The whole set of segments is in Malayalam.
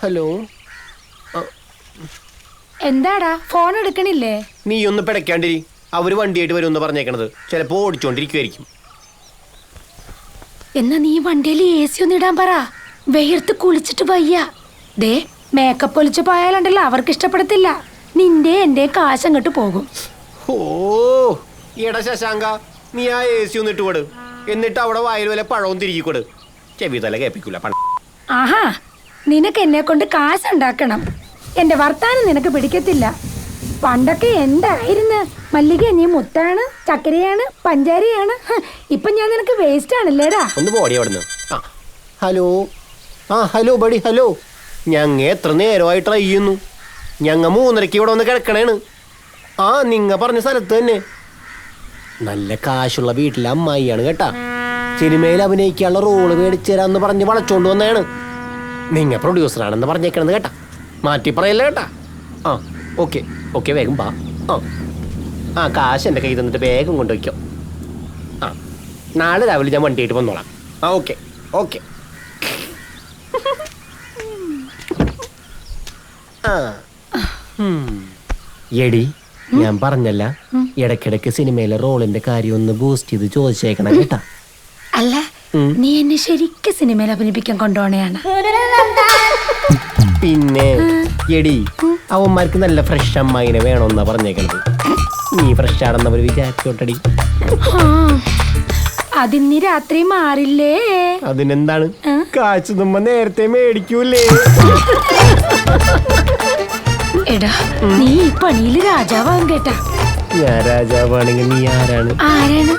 ഹലോ, എന്താടാ ഫോൺ എടുക്കണില്ലേ? നീ ഒന്ന് പിടയ്ക്കാണ്ടിരി. അവര് വണ്ടിയായിട്ട് വരുമെന്ന് പറഞ്ഞേക്കണത്. ചിലപ്പോ ഓടിച്ചോണ്ടിരിക്കുവായിരിക്കും. എന്നാ നീ വണ്ടിയിൽ AC ഒന്ന് ഇടാൻ പറ. വെയർത്ത് കുളിച്ചിട്ട് വയ്യ. ദേ മേക്കപ്പ് ഒലിച്ചു പോയാലുണ്ടല്ലോ അവർക്ക് ഇഷ്ടപ്പെടത്തില്ല. നിന്റെ എന്റെ കാശ് അങ്ങോട്ട് പോകും. ഓ എടാ ശശാങ്ക, നീ ആ AC ഒന്ന് ഇട്ടുകൊട്. എന്നിട്ട് അവിടെ വായിൽ വല്ല പഴവും തിരികൊട്. ചെവി തല കേൾപ്പിക്കൂല. ആഹാ, നിനക്ക് എന്നെ കൊണ്ട് കാശ് ഉണ്ടാക്കണം. എന്റെ വർത്താനം നിനക്ക് പിടിക്കത്തില്ല. പണ്ടൊക്കെ എന്തായിരുന്നു? മല്ലിക നീ മുത്താണ്, ചക്കരയാണ്, പഞ്ചാരിയാണ്. ഇപ്പൊ ഞാൻ നിനക്ക് വേസ്റ്റ് ആണല്ലേടാ. ഒന്ന് പോടി അവിടുന്ന്. Hello, hello buddy, hello. ഞങ്ങ എത്ര നേരമായി ട്രൈ ചെയ്യുന്നു. ഞങ്ങ 3:30 ഇവിടെ വന്ന് കിടക്കണേണ്. നിങ്ങ പറഞ്ഞ സ്ഥലത്ത് തന്നെ. നല്ല കാശുള്ള വീട്ടിലെ അമ്മായിയാണ് കേട്ടാ. സിനിമയിൽ അഭിനയിക്കാനുള്ള റോള് മേടിച്ചു തരാന്ന് പറഞ്ഞ് വളച്ചോണ്ട് വന്നതാണ്. നിങ്ങ പ്രൊഡ്യൂസറാണെന്ന് പറഞ്ഞേക്കണെന്ന് കേട്ടാ. മാറ്റി പറയല്ലേ കേട്ടാ. ഓക്കെ ഓക്കെ, വേഗം പാ. കാശ് എൻ്റെ കയ്യിൽ തന്നിട്ട് വേഗം കൊണ്ടുവയ്ക്കോ. നാളെ രാവിലെ ഞാൻ വണ്ടിയായിട്ട് വന്നോളാം. Okay okay. എടി, ഞാൻ പറഞ്ഞല്ല, ഇടയ്ക്കിടയ്ക്ക് സിനിമയിലെ റോളിന്റെ കാര്യം ഒന്ന് ബൂസ്റ്റ് ചെയ്ത് ചോദിച്ചേക്കണം കേട്ടാ. അല്ല, നീ എന്നെ ശരിക്കും സിനിമയിൽ അഭിനയിപ്പിക്കാൻ കൊണ്ടുപോണയാണ്. പിന്നെ എടി, അവന്മാർക്ക് നല്ല ഫ്രഷ് അമ്മായിനെ വേണമെന്നാ പറഞ്ഞേക്കണത്. നീ ഫ്രഷ് ആണെന്നവർ വിചാരിച്ചോട്ടടി. അതിന്ന് രാത്രി മാറില്ലേ? അതിനെന്താണ്, കാശ് നമ്മ നേരത്തെ മേടിക്കൂലേ? എടാ, നീ ഈ പണിയില് രാജാവാകും കേട്ടാ. ഞാൻ രാജാവാണെങ്കിൽ നീ ആരാണ്? ആരാണ്?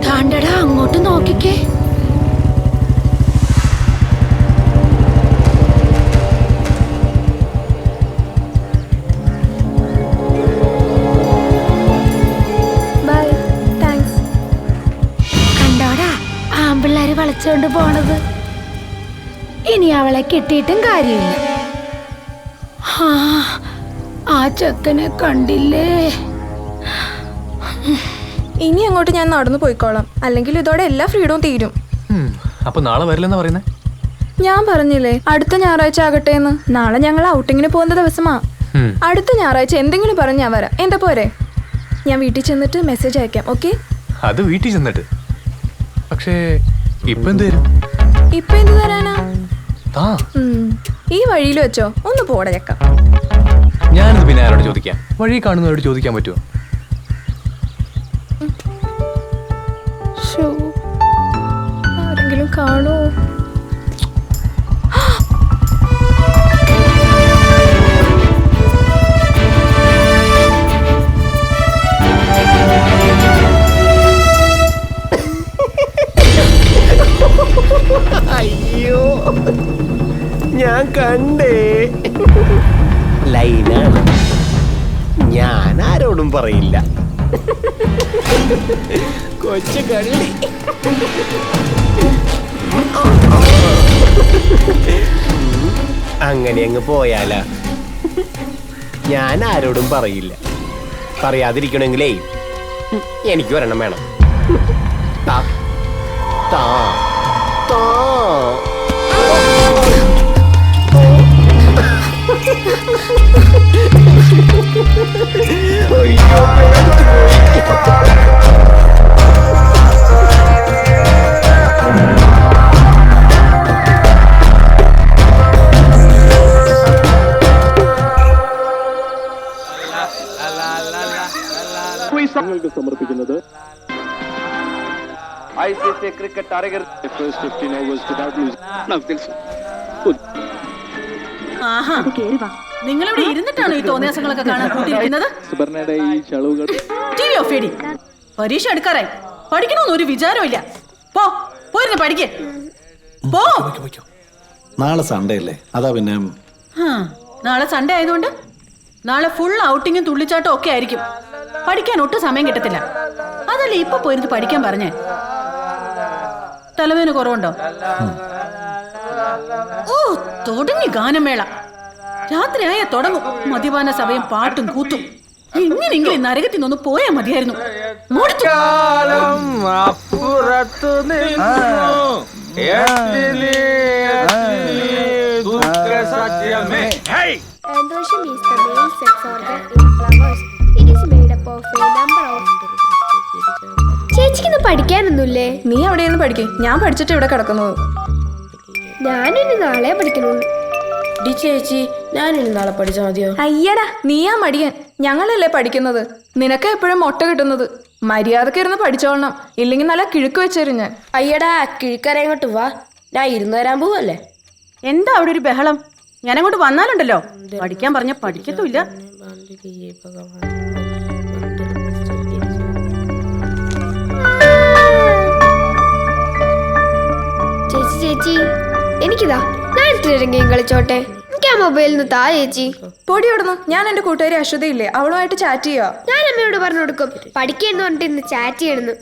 താണ്ടടാ, അങ്ങോട്ട് നോക്കിക്കേ. കണ്ടോടാ, ആമ്പിള്ളേര് വളച്ചോണ്ട് പോണത്. ഇനി അവളെ കിട്ടിയിട്ടും കാര്യമില്ല. ആ ചെക്കനെ കണ്ടില്ലേ? ഇനി അങ്ങോട്ട് ഞാൻ നടന്നു പോയിക്കോളാം, അല്ലെങ്കിൽ ഇതോടെ എല്ലാ ഫ്രീഡവും തീരും. അപ്പൊ നാളെ വരില്ലെന്ന് പറയുന്നേ? ഞാൻ പറഞ്ഞില്ലേ അടുത്ത ഞായറാഴ്ച ആകട്ടെ എന്ന്. നാളെ ഞങ്ങൾ ഔട്ടിങ്ങിന് പോകുന്ന ദിവസമാ. അടുത്ത ഞായറാഴ്ച എന്തെങ്കിലും പറഞ്ഞ് ഞാൻ വരാം. എന്താ പോരെ? ഞാൻ വീട്ടിൽ ചെന്നിട്ട് മെസ്സേജ് അയക്കാം. ഓക്കെ? അത് വീട്ടിൽ ചെന്നിട്ട്? പക്ഷേ ഇപ്പൊ എന്ത് തരും? ഇപ്പൊ എന്ത് തരാനാ? ഈ വഴിയിൽ വെച്ചോ, ഒന്ന് പോടേക്കാം. ഞാനിത് പിന്നെ ആരോട് ചോദിക്കാം? വഴി കാണുന്നവരോട് ചോദിക്കാൻ പറ്റുമോ? ആരെങ്കിലും കാണോ? അയ്യോ, ഞാൻ കണ്ടേ. ലൈനാണ്. ഞാൻ ആരോടും പറയില്ല. കൊച്ചു കള്ളി. അങ്ങനെ അങ്ങ് പോയാലാ? ഞാൻ ആരോടും പറയില്ല. പറയാതിരിക്കണമെങ്കിലേ എനിക്ക് ഒരെണ്ണം വേണം. താ താ താ. സമർപ്പിക്കുന്നത് ICC ക്രിക്കറ്റ് അരങ്ങേറി first 15 overs without losing. నాకు తెలుసు. ആഹാ, നിങ്ങളിവിടെ ഇരുന്നിട്ടാണോ ഈ തോന്നിയാസങ്ങളൊക്കെ കാണാൻ കൂട്ടിയിരിക്കുന്നത്? സുബർണയുടെ ഈ ചളവുകൾ ടിവി ഓഫ് ചെയ്യടി. പരീക്ഷ എടുക്കാറായി. പഠിക്കണമെന്ന് ഒരു വിചാരമില്ല. പോയിരുന്ന് പഠിക്കേ. പോ. നാളെ സൺഡേ അല്ലേ, അതാ പിന്നെ. നാളെ സൺഡേ ആയതുകൊണ്ട് നാളെ ഫുൾ ഔട്ടിങ്ങും തുള്ളിച്ചാട്ടം ഒക്കെ ആയിരിക്കും. പഠിക്കാൻ ഒട്ടും സമയം കിട്ടത്തില്ല. അതല്ലേ ഇപ്പൊ പോയിരുന്ന് പഠിക്കാൻ പറഞ്ഞേ. തലവേദന കുറവുണ്ടോ? തുടങ്ങി ഗാനമേള. രാത്രിയായ തുടങ്ങും മദ്യപാന സമയം പാട്ടും കൂത്തും. എങ്ങനെയെങ്കിലും നരകത്തിൽ നിന്ന് പോയാ മതിയായിരുന്നു. മടുത്തു. Androgen is the main sex organ in flowers. It is made up of a number of. ചേച്ചിക്ക് പഠിക്കാനൊന്നുമില്ലേ? നീ അവിടെ നിന്ന് പഠിക്കേ, ഞാൻ പഠിച്ചിട്ട് ഇവിടെ കിടക്കുന്നത്. ഞാനിനി നാളെ പഠിക്കണുള്ളൂ. ചേച്ചി ഞാനിനി നാളെ പഠിച്ചാൽ മതിയോ? അയ്യടാ, നീയാ മടിയൻ. ഞങ്ങളല്ലേ പഠിക്കുന്നത്. നിനക്ക് എപ്പോഴും മുട്ട കിട്ടുന്നത്. മര്യാദക്ക് ഇരുന്ന് പഠിച്ചോളണം, ഇല്ലെങ്കിൽ നല്ല കിഴുക്ക് വെച്ചേരും ഞാൻ. അയ്യടാ, കിഴക്കര ഇങ്ങോട്ട് വാ, ഞാൻ ഇരുന്ന് തരാൻ പോവല്ലേ. എന്താ അവിടെ ഒരു ബഹളം? ഞാനങ്ങോട്ട് വന്നാലുണ്ടല്ലോ പഠിക്കാൻ പറഞ്ഞ പഠിക്കത്തുമില്ല. ചേച്ചി ചേച്ചി എനിക്കിതാ, ഞാൻ ഇത്രയും ഗെയിം കളിച്ചോട്ടെ. എനിക്ക് ആ മൊബൈലിൽ നിന്ന് താ ചേച്ചി. പൊടി വിടുന്നു. ഞാൻ എന്റെ കൂട്ടുകാരി അശ്വതി ഇല്ലേ, അവളുമായിട്ട് ചാറ്റ് ചെയ്യുക. ഞാൻ അമ്മയോട് പറഞ്ഞു കൊടുക്കും പഠിക്കുന്നു പറഞ്ഞിട്ട് ഇന്ന് ചാറ്റ് ചെയ്യണമെന്ന്.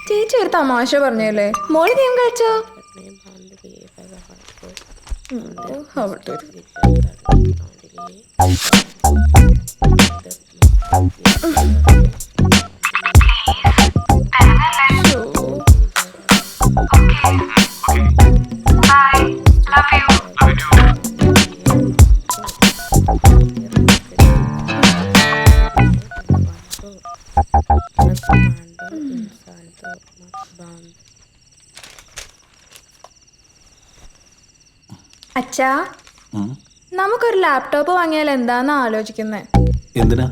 ചേച്ചി ഒരു തമാശ പറഞ്ഞല്ലേ, മോള് ഗെയിം കളിച്ചോ? അവിടെ അച്ഛാ, നമുക്കൊരു ലാപ്ടോപ്പ് വാങ്ങിയാൽ എന്താന്ന് ആലോചിക്കുന്നേ. എന്തിനാ?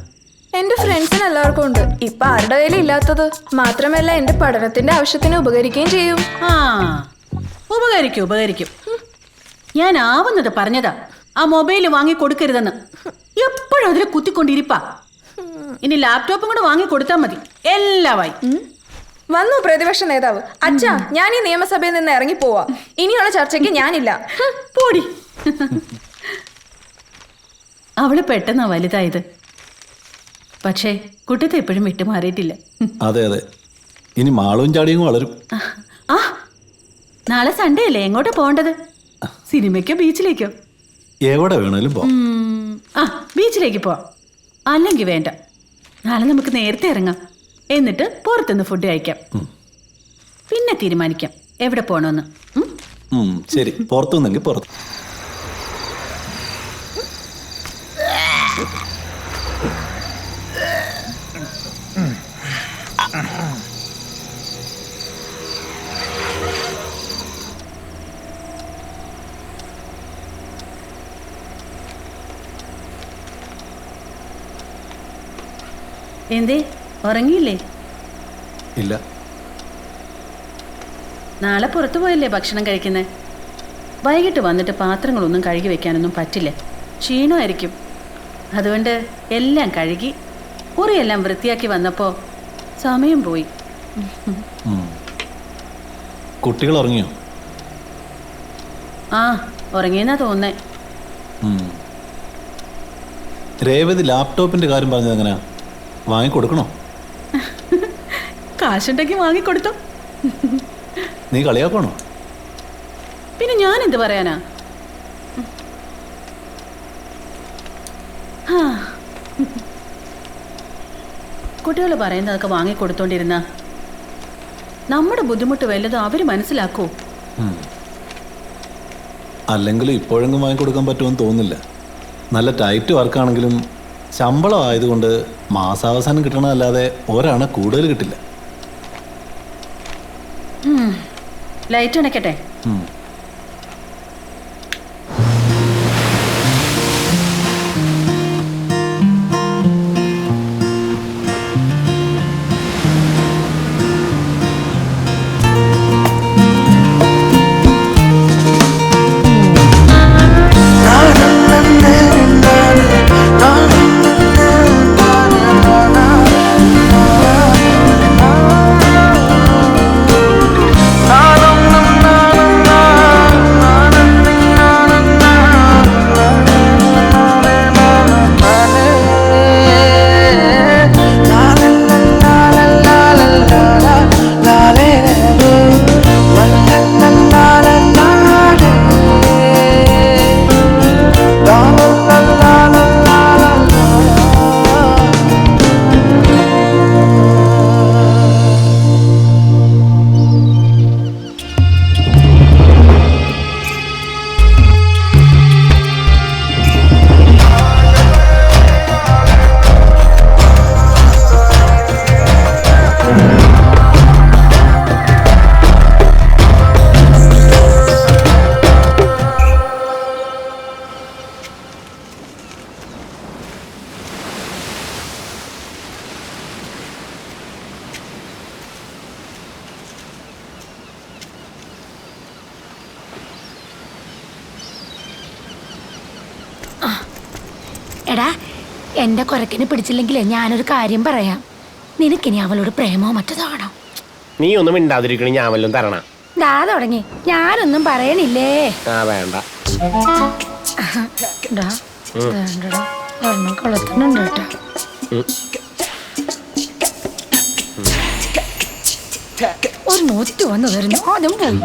എന്റെ ഫ്രണ്ട്സിന് എല്ലാവർക്കും ഉണ്ട്. ഇപ്പൊ ആരുടെ കയ്യിലും ഇല്ലാത്തത്. മാത്രമല്ല എന്റെ പഠനത്തിന്റെ ആവശ്യത്തിന് ഉപകരിക്കുകയും ചെയ്യും. ആ, ഉപകരിക്കും ഉപകരിക്കും. ഞാൻ ആവുന്നത് പറഞ്ഞതാ, ആ മൊബൈല് വാങ്ങി കൊടുക്കരുതെന്ന്. എപ്പോഴും അതിൽ കുത്തിക്കൊണ്ടിരിപ്പാ. ഇനി ലാപ്ടോപ്പും കൂടെ വാങ്ങി കൊടുത്താൽ മതി, എല്ലാമായി. വന്നു പ്രതിപക്ഷ നേതാവ്. അച്ഛാ, ഞാൻ ഈ നിയമസഭയിൽ നിന്ന് ഇറങ്ങി പോവാ. ഇനിയുള്ള ചർച്ചയ്ക്ക് ഞാനില്ല. പോടി. അവള് പെട്ടെന്നാ വലുതായത്. പക്ഷേ കുട്ടിത്തെ എപ്പോഴും വിട്ടുമാറിയിട്ടില്ല. അതെ അതെ, ഇനി മാളവും ചാടിയും വളരും. ആ, നാളെ സൺഡേ അല്ലേ, എങ്ങോട്ടാ പോകേണ്ടത്? സിനിമയ്ക്കോ ബീച്ചിലേക്കോ? എവിടെ വേണേലും പോ. ആ, ബീച്ചിലേക്ക് പോവാം. അല്ലെങ്കിൽ വേണ്ട, നാളെ നമുക്ക് നേരത്തെ ഇറങ്ങാം. എന്നിട്ട് പുറത്തുനിന്ന് ഫുഡ് കഴിക്കാം. പിന്നെ തീരുമാനിക്കാം എവിടെ പോകണമെന്ന്. ശരി, പുറത്തുനിന്നെങ്കിൽ പുറത്ത്. എന്തേ, ഉറങ്ങിയില്ലേ? ഇല്ല. നാളെ പുറത്തു പോയല്ലേ ഭക്ഷണം കഴിക്കുന്നത്. വൈകിട്ട് വന്നിട്ട് പാത്രങ്ങളൊന്നും കഴുകി വെക്കാനൊന്നും പറ്റില്ല, ക്ഷീണമായിരിക്കും. അതുകൊണ്ട് എല്ലാം കഴുകി മുറിയെല്ലാം വൃത്തിയാക്കി വന്നപ്പോൾ സമയം പോയി. കുട്ടികൾ ഉറങ്ങിയോ? ആ, ഉറങ്ങിയെന്നാ തോന്നേ. രേവതി ലാപ്ടോപ്പിന്റെ കാര്യം പറഞ്ഞത് എങ്ങനെയാ? വാങ്ങിക്കൊടുക്കണോ? കാശുണ്ടെങ്കിൽ വാങ്ങിക്കൊടുത്തു. നീ കളിയാക്കണോ? പിന്നെ ഞാൻ എന്ത് പറയാനാ? കുട്ടികൾ പറയുന്നതൊക്കെ വാങ്ങിക്കൊടുത്തോണ്ടിരുന്ന നമ്മുടെ ബുദ്ധിമുട്ട് വല്ലതും അവര് മനസ്സിലാക്കൂ. അല്ലെങ്കിലും ഇപ്പോഴെങ്കിലും വാങ്ങിക്കൊടുക്കാൻ പറ്റുമെന്ന് തോന്നുന്നില്ല. നല്ല ടൈറ്റ് വർക്കാണെങ്കിലും ശമ്പളം ആയതുകൊണ്ട് മാസാവസാനം കിട്ടണമല്ലാതെ ഒരാണ് കൂടുതൽ കിട്ടില്ല. ലൈറ്റ് അണയ്ക്കട്ടെ? എടാ എന്റെ കുരക്കിന് പിടിച്ചില്ലെങ്കിലേ ഞാനൊരു കാര്യം പറയാം. നിനക്കിനി അവളോട് പ്രേമോ മറ്റോ ആണോ? നീ ഒന്നും മിണ്ടാതിരിക്കണ, ഞാൻ വല്ലതും തരണ. ദാ തുടങ്ങി. ഞാനൊന്നും പറയണില്ലേ. ആ വേണ്ട. വേണ്ടടാ, ഒരെണ്ണം കൊളത്തുന്നുണ്ട് കേട്ടോ. ഒരു നോറ്റ് വന്നു വരുന്നു, അതും പോയി.